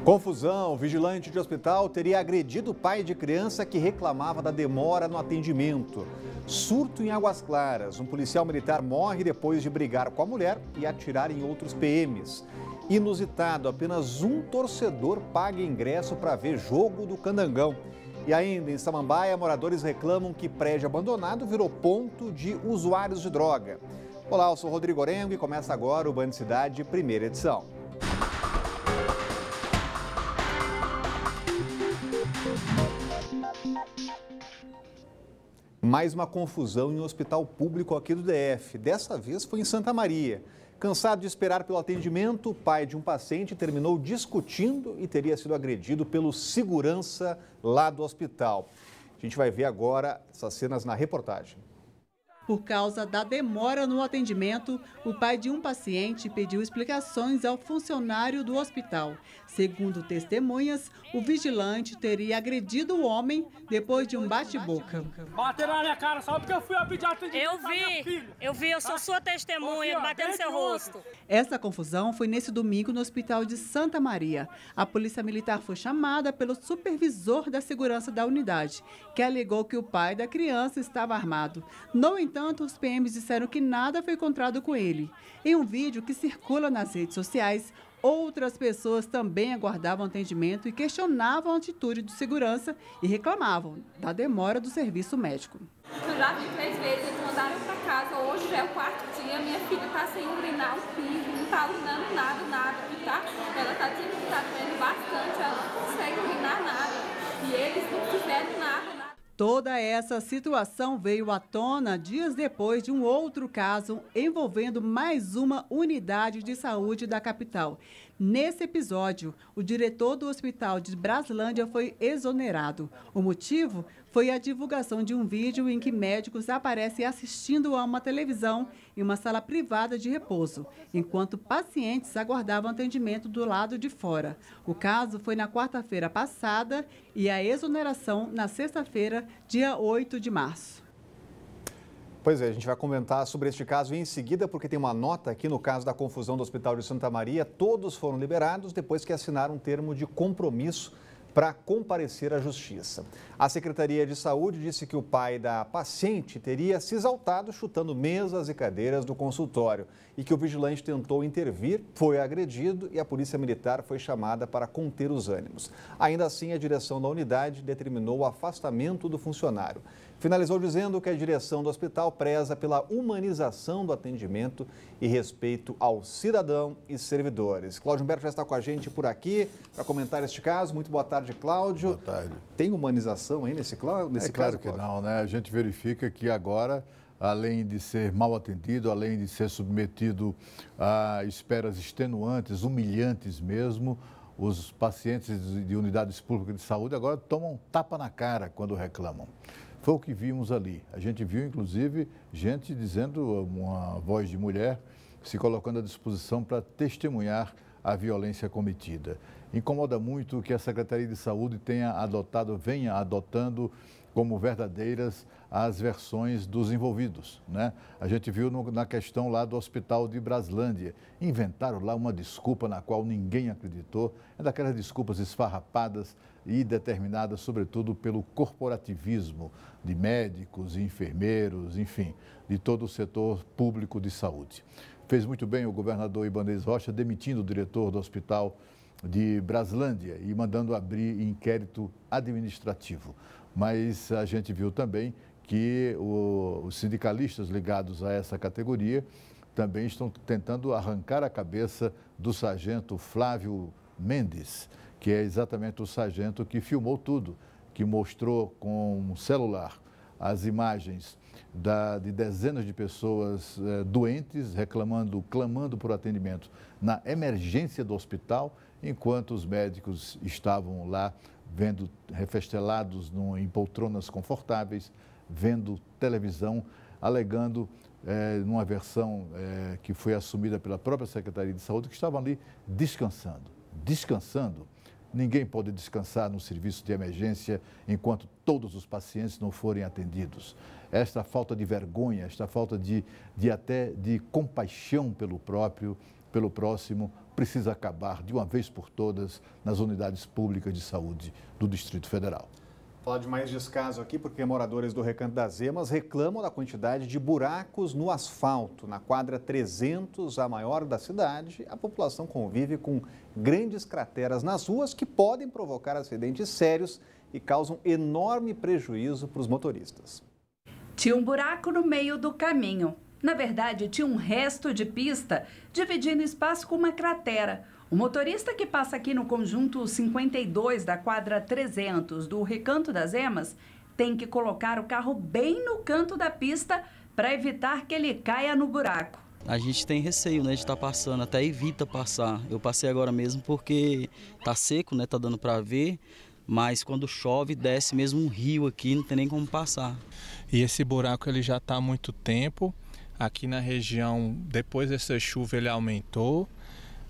Confusão. O vigilante de hospital teria agredido o pai de criança que reclamava da demora no atendimento. Surto em Águas Claras. Um policial militar morre depois de brigar com a mulher e atirar em outros PMs. Inusitado, apenas um torcedor paga ingresso para ver jogo do Candangão. E ainda em Samambaia, moradores reclamam que prédio abandonado virou ponto de usuários de droga. Olá, eu sou Rodrigo Orengo e começa agora o Band Cidade, primeira edição. Mais uma confusão em um hospital público aqui do DF. Dessa vez foi em Santa Maria. Cansado de esperar pelo atendimento, o pai de um paciente terminou discutindo e teria sido agredido pelo segurança lá do hospital. A gente vai ver agora essas cenas na reportagem. Por causa da demora no atendimento, o pai de um paciente pediu explicações ao funcionário do hospital. Segundo testemunhas, o vigilante teria agredido o homem depois de um bate-boca. Bateram na minha cara só porque eu fui pedir atendimento. Eu vi, eu sou sua testemunha, batendo no seu rosto. Essa confusão foi nesse domingo no hospital de Santa Maria. A polícia militar foi chamada pelo supervisor da segurança da unidade, que alegou que o pai da criança estava armado. No entanto, os PMs disseram que nada foi encontrado com ele. Em um vídeo que circula nas redes sociais, outras pessoas também aguardavam atendimento e questionavam a atitude do segurança e reclamavam da demora do serviço médico. Eu já vi 3 vezes, eles mandaram para casa, hoje já é o 4º dia, minha filha está sem urinar o piso, não está urinando nada, tá? Ela está dizendo que está doendo bastante, ela não consegue urinar nada e eles não fizeram nada. Toda essa situação veio à tona dias depois de um outro caso envolvendo mais uma unidade de saúde da capital. Nesse episódio, o diretor do hospital de Braslândia foi exonerado. O motivo foi a divulgação de um vídeo em que médicos aparecem assistindo a uma televisão em uma sala privada de repouso, enquanto pacientes aguardavam atendimento do lado de fora. O caso foi na quarta-feira passada e a exoneração na sexta-feira, dia 8 de março. Pois é, a gente vai comentar sobre este caso em seguida, porque tem uma nota aqui no caso da confusão do Hospital de Santa Maria. Todos foram liberados depois que assinaram um termo de compromisso para comparecer à Justiça. A Secretaria de Saúde disse que o pai da paciente teria se exaltado chutando mesas e cadeiras do consultório e que o vigilante tentou intervir, foi agredido e a Polícia Militar foi chamada para conter os ânimos. Ainda assim, a direção da unidade determinou o afastamento do funcionário. Finalizou dizendo que a direção do hospital preza pela humanização do atendimento e respeito ao cidadão e servidores. Cláudio Humberto já está com a gente por aqui para comentar este caso. Muito boa tarde, Cláudio. Boa tarde. Tem humanização aí nesse caso? Claro que não, né? A gente verifica que agora, além de ser mal atendido, além de ser submetido a esperas extenuantes, humilhantes mesmo, os pacientes de unidades públicas de saúde agora tomam tapa na cara quando reclamam. Foi o que vimos ali. A gente viu, inclusive, gente dizendo, uma voz de mulher, se colocando à disposição para testemunhar a violência cometida. Incomoda muito que a Secretaria de Saúde venha adotando como verdadeiras as versões dos envolvidos, né? A gente viu na questão lá do Hospital de Braslândia. Inventaram lá uma desculpa na qual ninguém acreditou. É daquelas desculpas esfarrapadas e determinadas, sobretudo, pelo corporativismo de médicos, enfermeiros, enfim, de todo o setor público de saúde. Fez muito bem o governador Ibanez Rocha demitindo o diretor do Hospital de Braslândia e mandando abrir inquérito administrativo. Mas a gente viu também que os sindicalistas ligados a essa categoria também estão tentando arrancar a cabeça do sargento Flávio Mendes, que é exatamente o sargento que filmou tudo, que mostrou com um celular as imagens de dezenas de pessoas doentes clamando por atendimento na emergência do hospital, enquanto os médicos estavam lá vendo refestelados em poltronas confortáveis, vendo televisão, alegando, numa versão que foi assumida pela própria Secretaria de Saúde, que estavam ali descansando. Descansando. Ninguém pode descansar no serviço de emergência enquanto todos os pacientes não forem atendidos. Esta falta de vergonha, esta falta até de compaixão pelo próximo, precisa acabar de uma vez por todas nas unidades públicas de saúde do Distrito Federal. Falar de mais descaso aqui, porque moradores do Recanto das Emas reclamam da quantidade de buracos no asfalto. Na quadra 300, a maior da cidade, a população convive com grandes crateras nas ruas que podem provocar acidentes sérios e causam enorme prejuízo para os motoristas. Tinha um buraco no meio do caminho. Na verdade, tinha um resto de pista dividindo espaço com uma cratera. O motorista que passa aqui no conjunto 52 da quadra 300 do Recanto das Emas tem que colocar o carro bem no canto da pista para evitar que ele caia no buraco. A gente tem receio, né, de estar passando, até evita passar. Eu passei agora mesmo porque tá seco, né, tá dando para ver, mas quando chove desce mesmo um rio aqui, não tem nem como passar. E esse buraco ele já está há muito tempo. Aqui na região, depois dessa chuva, ele aumentou.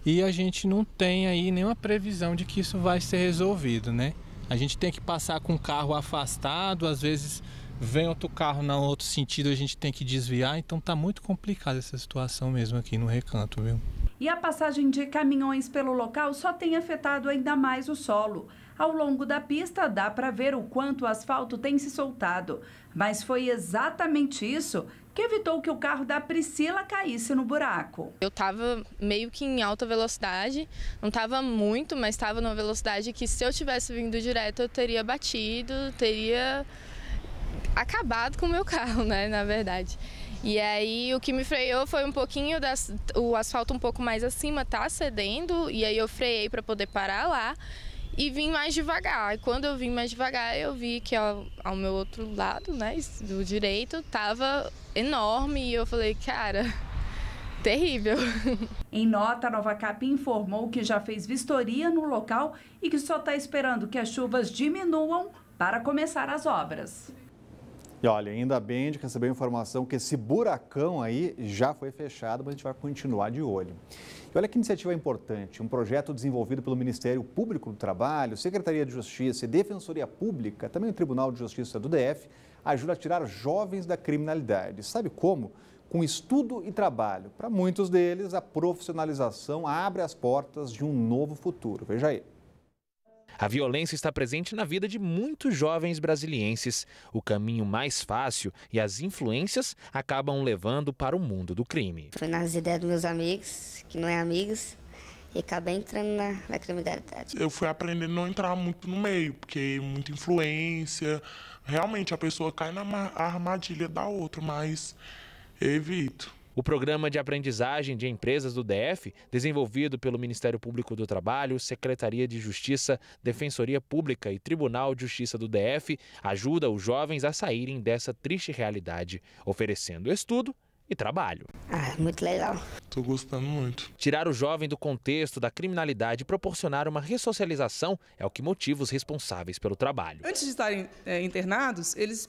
E a gente não tem aí nenhuma previsão de que isso vai ser resolvido, né? A gente tem que passar com o carro afastado, às vezes vem outro carro no outro sentido, a gente tem que desviar, então tá muito complicada essa situação mesmo aqui no Recanto, viu? E a passagem de caminhões pelo local só tem afetado ainda mais o solo. Ao longo da pista dá para ver o quanto o asfalto tem se soltado, mas foi exatamente isso que evitou que o carro da Priscila caísse no buraco. Eu estava meio que em alta velocidade, não estava muito, mas estava numa velocidade que se eu tivesse vindo direto eu teria batido, teria acabado com o meu carro, né, na verdade. E aí o que me freou foi um pouquinho, o asfalto um pouco mais acima tá cedendo, e aí eu freiei para poder parar lá. E vim mais devagar. E quando eu vim mais devagar, eu vi que ao meu outro lado, né, do direito, estava enorme. E eu falei, cara, terrível. Em nota, a Nova Cap informou que já fez vistoria no local e que só está esperando que as chuvas diminuam para começar as obras. E olha, ainda bem de receber a informação que esse buracão aí já foi fechado, mas a gente vai continuar de olho. E olha que iniciativa importante, um projeto desenvolvido pelo Ministério Público do Trabalho, Secretaria de Justiça e Defensoria Pública, também o Tribunal de Justiça do DF, ajuda a tirar jovens da criminalidade. Sabe como? Com estudo e trabalho. Para muitos deles, a profissionalização abre as portas de um novo futuro. Veja aí. A violência está presente na vida de muitos jovens brasilienses. O caminho mais fácil e as influências acabam levando para o mundo do crime. Foi nas ideias dos meus amigos, que não é amigos, e acabei entrando na criminalidade. Eu fui aprendendo a não entrar muito no meio, porque muita influência. Realmente a pessoa cai na armadilha da outra, mas eu evito. O programa de aprendizagem de empresas do DF, desenvolvido pelo Ministério Público do Trabalho, Secretaria de Justiça, Defensoria Pública e Tribunal de Justiça do DF, ajuda os jovens a saírem dessa triste realidade, oferecendo estudo e trabalho. Muito legal. Estou gostando muito. Tirar o jovem do contexto da criminalidade e proporcionar uma ressocialização é o que motiva os responsáveis pelo trabalho. Antes de estarem internados, eles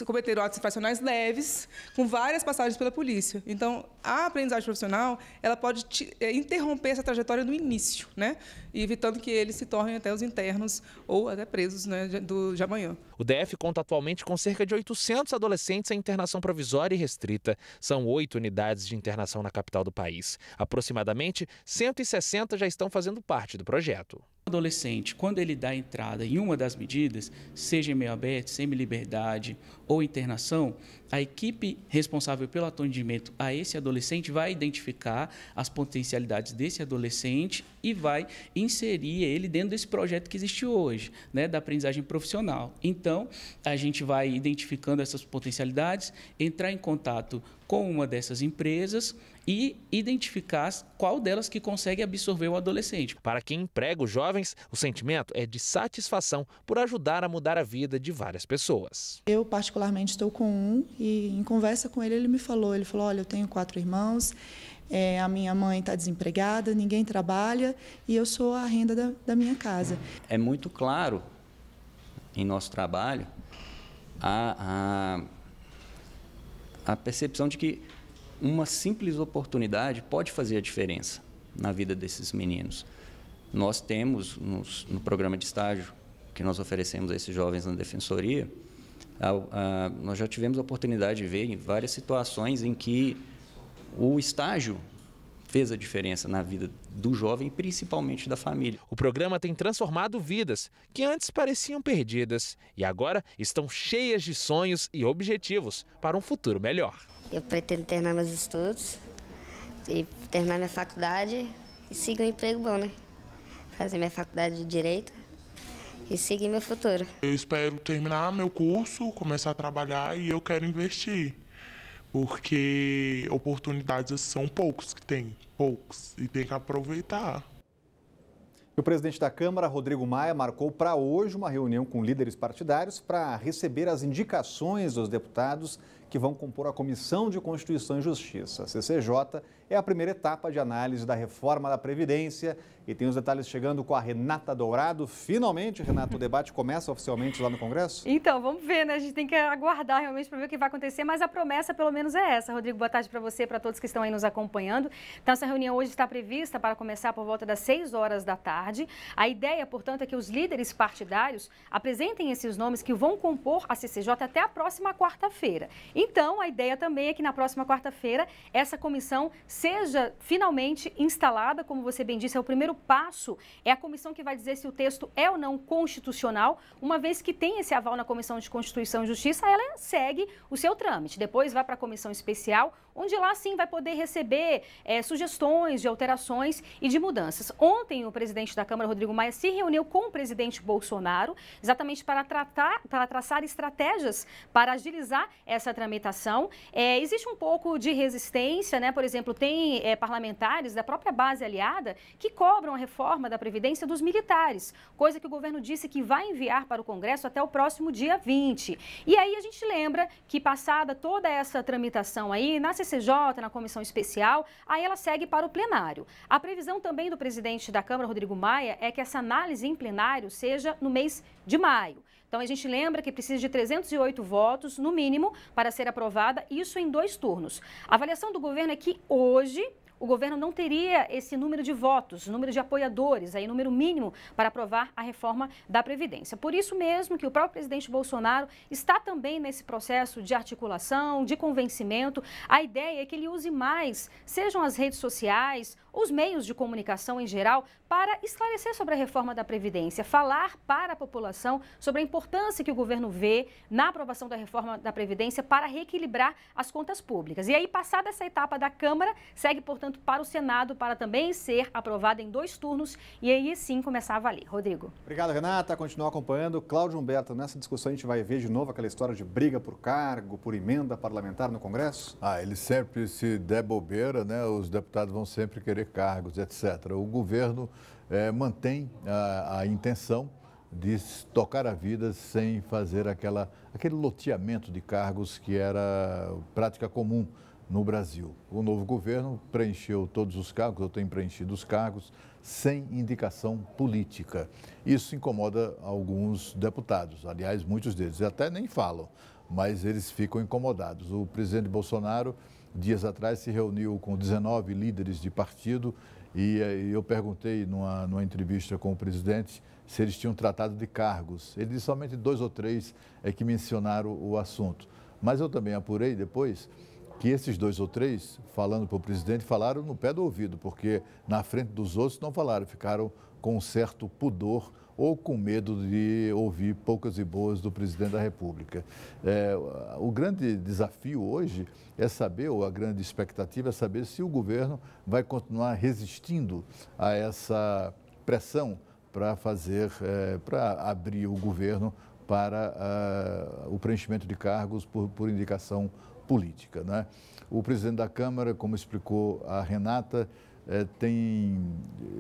cometeram atos infracionais leves, com várias passagens pela polícia. Então, a aprendizagem profissional, ela pode interromper essa trajetória no início, né? E evitando que eles se tornem até os internos ou até presos, né, de amanhã. O DF conta atualmente com cerca de 800 adolescentes em internação provisória e restrita. São 8 unidades de internação na capital do país. Aproximadamente 160 já estão fazendo parte do projeto. O adolescente, quando ele dá entrada em uma das medidas, seja em meio aberto, semi-liberdade ou internação, a equipe responsável pelo atendimento a esse adolescente vai identificar as potencialidades desse adolescente e vai inserir ele dentro desse projeto que existe hoje, né, da aprendizagem profissional. Então, a gente vai identificando essas potencialidades, entrar em contato com uma dessas empresas e identificar qual delas que consegue absorver o adolescente. Para quem emprega os jovens, o sentimento é de satisfação por ajudar a mudar a vida de várias pessoas. Eu, particularmente, estou com um e, em conversa com ele, ele falou, olha, eu tenho 4 irmãos, a minha mãe está desempregada, ninguém trabalha e eu sou a renda da minha casa. É muito claro, em nosso trabalho, a percepção de que uma simples oportunidade pode fazer a diferença na vida desses meninos. Nós temos, no programa de estágio que nós oferecemos a esses jovens na Defensoria, nós já tivemos a oportunidade de ver em várias situações em que o estágio fez a diferença na vida do jovem, principalmente da família. O programa tem transformado vidas que antes pareciam perdidas e agora estão cheias de sonhos e objetivos para um futuro melhor. Eu pretendo terminar meus estudos e terminar minha faculdade e seguir um emprego bom, né? Fazer minha faculdade de Direito e seguir meu futuro. Eu espero terminar meu curso, começar a trabalhar e eu quero investir. Porque oportunidades são poucos que tem, e tem que aproveitar. O presidente da Câmara, Rodrigo Maia, marcou para hoje uma reunião com líderes partidários para receber as indicações dos deputados que vão compor a Comissão de Constituição e Justiça. A CCJ é a primeira etapa de análise da reforma da Previdência e tem os detalhes chegando com a Renata Dourado. Finalmente, Renata, o debate começa oficialmente lá no Congresso? Então, vamos ver, né? A gente tem que aguardar realmente para ver o que vai acontecer, mas a promessa pelo menos é essa. Rodrigo, boa tarde para você e para todos que estão aí nos acompanhando. Então, essa reunião hoje está prevista para começar por volta das 6 horas da tarde. A ideia, portanto, é que os líderes partidários apresentem esses nomes que vão compor a CCJ até a próxima quarta-feira. Então, a ideia também é que na próxima quarta-feira essa comissão seja finalmente instalada. Como você bem disse, é o primeiro passo, é a comissão que vai dizer se o texto é ou não constitucional. Uma vez que tem esse aval na Comissão de Constituição e Justiça, ela segue o seu trâmite. Depois vai para a comissão especial, onde lá sim vai poder receber sugestões de alterações e de mudanças. Ontem o presidente da Câmara, Rodrigo Maia, se reuniu com o presidente Bolsonaro, exatamente para traçar estratégias para agilizar essa tramitação. Existe um pouco de resistência, né? Por exemplo, tem parlamentares da própria base aliada que cobram a reforma da Previdência dos militares, coisa que o governo disse que vai enviar para o Congresso até o próximo dia 20. E aí a gente lembra que, passada toda essa tramitação aí, na CCJ, na comissão especial, aí ela segue para o plenário. A previsão também do presidente da Câmara, Rodrigo Maia, é que essa análise em plenário seja no mês de maio. Então, a gente lembra que precisa de 308 votos, no mínimo, para ser aprovada, isso em 2 turnos. A avaliação do governo é que hoje o governo não teria esse número de votos, número de apoiadores, aí número mínimo para aprovar a reforma da Previdência. Por isso mesmo que o próprio presidente Bolsonaro está também nesse processo de articulação, de convencimento. A ideia é que ele use mais, sejam as redes sociais, os meios de comunicação em geral, para esclarecer sobre a reforma da Previdência, falar para a população sobre a importância que o governo vê na aprovação da reforma da Previdência para reequilibrar as contas públicas. E aí, passada essa etapa da Câmara, segue, portanto, para o Senado, para também ser aprovada em 2 turnos e aí sim começar a valer. Rodrigo. Obrigado, Renata. Continua acompanhando. Cláudio Humberto, nessa discussão a gente vai ver de novo aquela história de briga por cargo, por emenda parlamentar no Congresso? Ele sempre, se der bobeira, né, os deputados vão sempre querer cargos, etc. O governo mantém a intenção de tocar a vida sem fazer aquele loteamento de cargos que era prática comum no Brasil. O novo governo preencheu todos os cargos, eu tenho preenchido os cargos, sem indicação política. Isso incomoda alguns deputados, aliás, muitos deles até nem falam, mas eles ficam incomodados. O presidente Bolsonaro, dias atrás, se reuniu com 19 líderes de partido e eu perguntei numa entrevista com o presidente se eles tinham tratado de cargos. Ele disse somente 2 ou 3 que mencionaram o assunto. Mas eu também apurei depois que esses 2 ou 3, falando para o presidente, falaram no pé do ouvido, porque na frente dos outros não falaram, ficaram com um certo pudor ou com medo de ouvir poucas e boas do presidente da República. O grande desafio hoje é saber, ou a grande expectativa é saber se o governo vai continuar resistindo a essa pressão para abrir o governo para o preenchimento de cargos por indicação política, né? O presidente da Câmara, como explicou a Renata,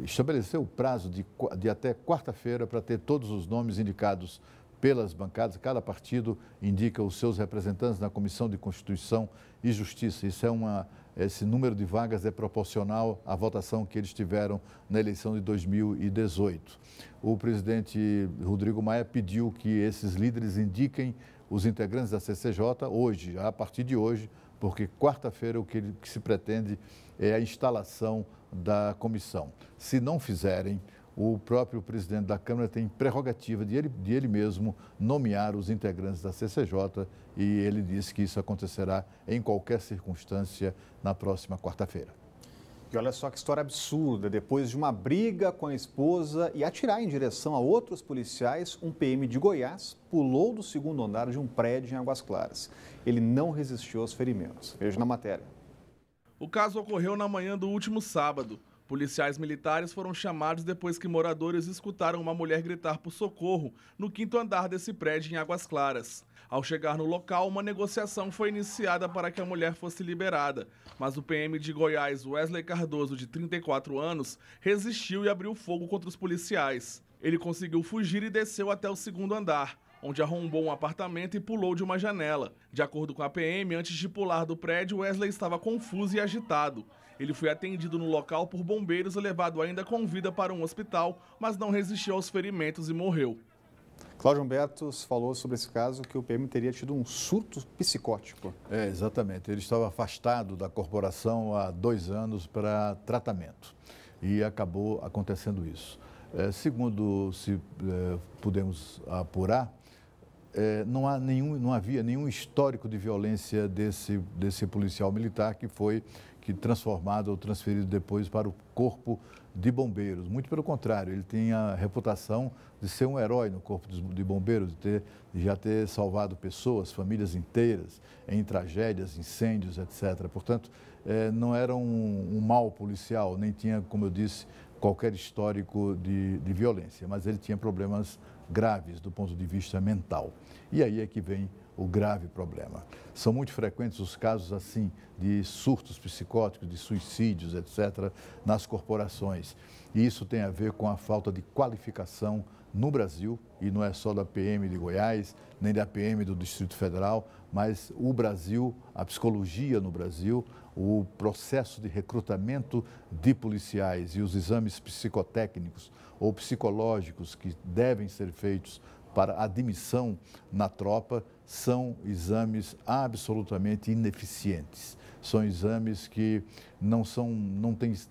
estabeleceu o prazo de até quarta-feira para ter todos os nomes indicados pelas bancadas. Cada partido indica os seus representantes na Comissão de Constituição e Justiça. Esse número de vagas é proporcional à votação que eles tiveram na eleição de 2018. O presidente Rodrigo Maia pediu que esses líderes indiquem os integrantes da CCJ hoje, a partir de hoje, porque quarta-feira o que se pretende é a instalação da comissão. Se não fizerem, o próprio presidente da Câmara tem prerrogativa de ele mesmo nomear os integrantes da CCJ e ele disse que isso acontecerá em qualquer circunstância na próxima quarta-feira. E olha só que história absurda. Depois de uma briga com a esposa e atirar em direção a outros policiais, um PM de Goiás pulou do segundo andar de um prédio em Águas Claras. Ele não resistiu aos ferimentos. Veja na matéria. O caso ocorreu na manhã do último sábado. Policiais militares foram chamados depois que moradores escutaram uma mulher gritar por socorro no quinto andar desse prédio em Águas Claras. Ao chegar no local, uma negociação foi iniciada para que a mulher fosse liberada, mas o PM de Goiás, Wesley Cardoso, de 34 anos, resistiu e abriu fogo contra os policiais. Ele conseguiu fugir e desceu até o segundo andar, onde arrombou um apartamento e pulou de uma janela. De acordo com a PM, antes de pular do prédio, Wesley estava confuso e agitado. Ele foi atendido no local por bombeiros e levado ainda com vida para um hospital, mas não resistiu aos ferimentos e morreu. Cláudio Humberto falou sobre esse caso que o PM teria tido um surto psicótico. Exatamente. Ele estava afastado da corporação há 2 anos para tratamento e acabou acontecendo isso. Segundo se pudemos apurar, não havia nenhum histórico de violência desse policial militar que transformado ou transferido depois para o corpo de bombeiros. Muito pelo contrário, ele tem a reputação de ser um herói no corpo de bombeiros, de já ter salvado pessoas, famílias inteiras, em tragédias, incêndios, etc. Portanto, não era um mau policial, nem tinha, como eu disse, qualquer histórico de violência, mas ele tinha problemas graves do ponto de vista mental. E aí é que vem o grave problema. São muito frequentes os casos assim de surtos psicóticos, de suicídios, etc., nas corporações. E isso tem a ver com a falta de qualificação no Brasil, e não é só da PM de Goiás, nem da PM do Distrito Federal, mas o Brasil, a psicologia no Brasil, o processo de recrutamento de policiais e os exames psicotécnicos ou psicológicos que devem ser feitos para admissão na tropa são exames absolutamente ineficientes. São exames que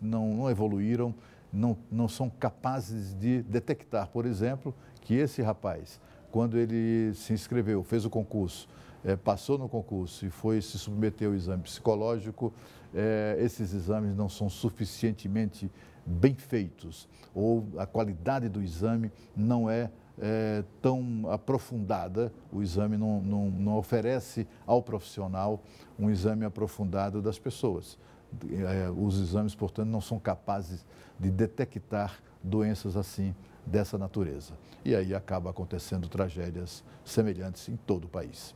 não evoluíram, não são capazes de detectar, por exemplo, que esse rapaz, quando ele se inscreveu, fez o concurso, passou no concurso e se submeteu ao exame psicológico, esses exames não são suficientemente bem feitos, ou a qualidade do exame não é tão aprofundada, o exame não oferece ao profissional um exame aprofundado das pessoas. Os exames, portanto, não são capazes de detectar doenças assim, dessa natureza. E aí acaba acontecendo tragédias semelhantes em todo o país.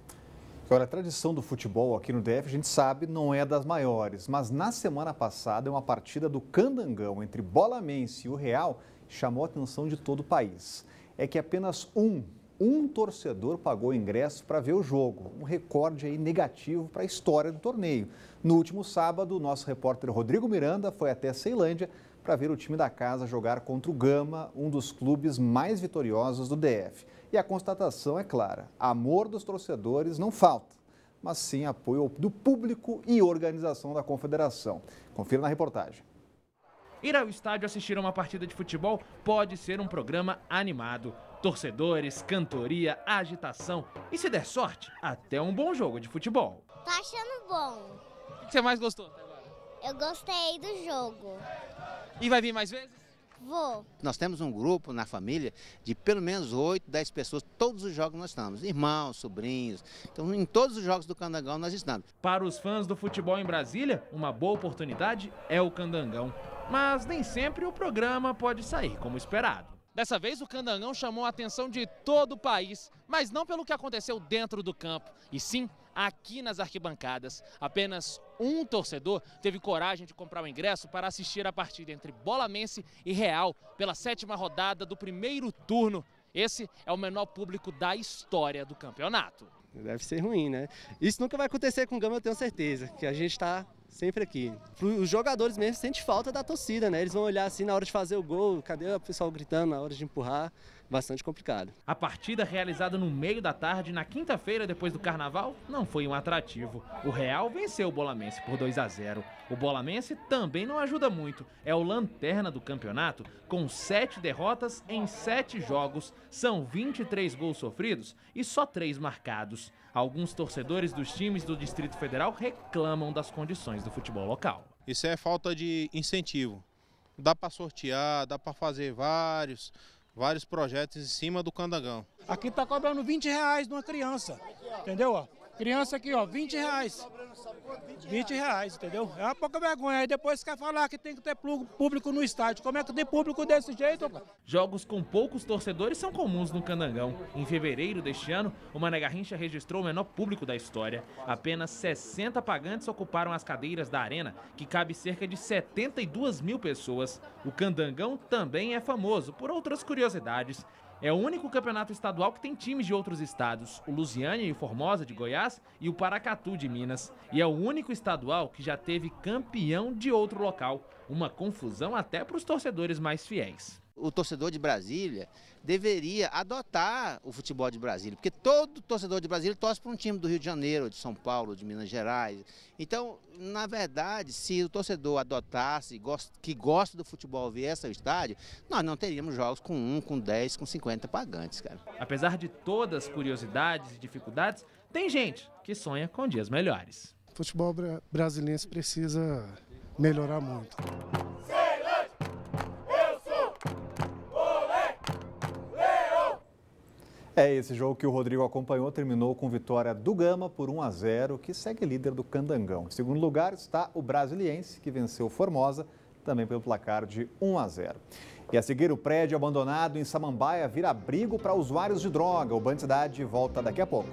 Agora, a tradição do futebol aqui no DF, a gente sabe, não é das maiores, mas na semana passada, uma partida do Candangão entre Bolamense e o Real chamou a atenção de todo o país. É que apenas um torcedor pagou ingresso para ver o jogo, um recorde aí negativo para a história do torneio. No último sábado, o nosso repórter Rodrigo Miranda foi até Ceilândia para ver o time da casa jogar contra o Gama, um dos clubes mais vitoriosos do DF. E a constatação é clara, amor dos torcedores não falta, mas sim apoio do público e organização da confederação. Confira na reportagem. Ir ao estádio assistir a uma partida de futebol pode ser um programa animado. Torcedores, cantoria, agitação e, se der sorte, até um bom jogo de futebol. Tô achando bom. O que você mais gostou até agora? Eu gostei do jogo. E vai vir mais vezes? Vou. Nós temos um grupo na família de pelo menos 8, 10 pessoas, todos os jogos nós estamos, irmãos, sobrinhos, então em todos os jogos do Candangão nós estamos. Para os fãs do futebol em Brasília, uma boa oportunidade é o Candangão, mas nem sempre o programa pode sair como esperado. Dessa vez o Candangão chamou a atenção de todo o país, mas não pelo que aconteceu dentro do campo, e sim aqui nas arquibancadas. Apenas um torcedor teve coragem de comprar o ingresso para assistir a partida entre Bolamense e Real pela 7ª rodada do primeiro turno. Esse é o menor público da história do campeonato. Deve ser ruim, né? Isso nunca vai acontecer com o Gama, eu tenho certeza, que a gente está sempre aqui. Os jogadores mesmo sentem falta da torcida, né? Eles vão olhar assim na hora de fazer o gol, cadê o pessoal gritando na hora de empurrar? Bastante complicado. A partida realizada no meio da tarde, na quinta-feira depois do Carnaval, não foi um atrativo. O Real venceu o Bolamense por 2-0. O Bolamense também não ajuda muito. É o lanterna do campeonato, com 7 derrotas em 7 jogos. São 23 gols sofridos e só 3 marcados. Alguns torcedores dos times do Distrito Federal reclamam das condições do futebol local. Isso é falta de incentivo. Dá para sortear, dá para fazer vários projetos em cima do Candangão. Aqui tá cobrando R$20 de uma criança, entendeu? Ó, criança aqui, ó, R$20. R$20, entendeu? É uma pouca vergonha. Aí depois quer falar que tem que ter público no estádio. Como é que tem público desse jeito, cara? Jogos com poucos torcedores são comuns no Candangão. Em fevereiro deste ano, o Mané Garrincha registrou o menor público da história. Apenas 60 pagantes ocuparam as cadeiras da arena, que cabe cerca de 72 mil pessoas. O Candangão também é famoso por outras curiosidades. É o único campeonato estadual que tem times de outros estados, o Lusiânia e o Formosa de Goiás e o Paracatu de Minas. E é o único estadual que já teve campeão de outro local. Uma confusão até para os torcedores mais fiéis. O torcedor de Brasília deveria adotar o futebol de Brasília, porque todo torcedor de Brasília torce para um time do Rio de Janeiro, de São Paulo, de Minas Gerais. Então, na verdade, se o torcedor adotasse, que gosta do futebol, viesse ao estádio, nós não teríamos jogos com 1, com 10, com 50 pagantes, cara. Apesar de todas as curiosidades e dificuldades, tem gente que sonha com dias melhores. O futebol brasileiro precisa melhorar muito. Esse jogo que o Rodrigo acompanhou terminou com vitória do Gama por 1-0, que segue líder do Candangão. Em segundo lugar está o Brasiliense, que venceu o Formosa, também pelo placar de 1-0. E a seguir, o prédio abandonado em Samambaia vira abrigo para usuários de droga. O Band Cidade volta daqui a pouco.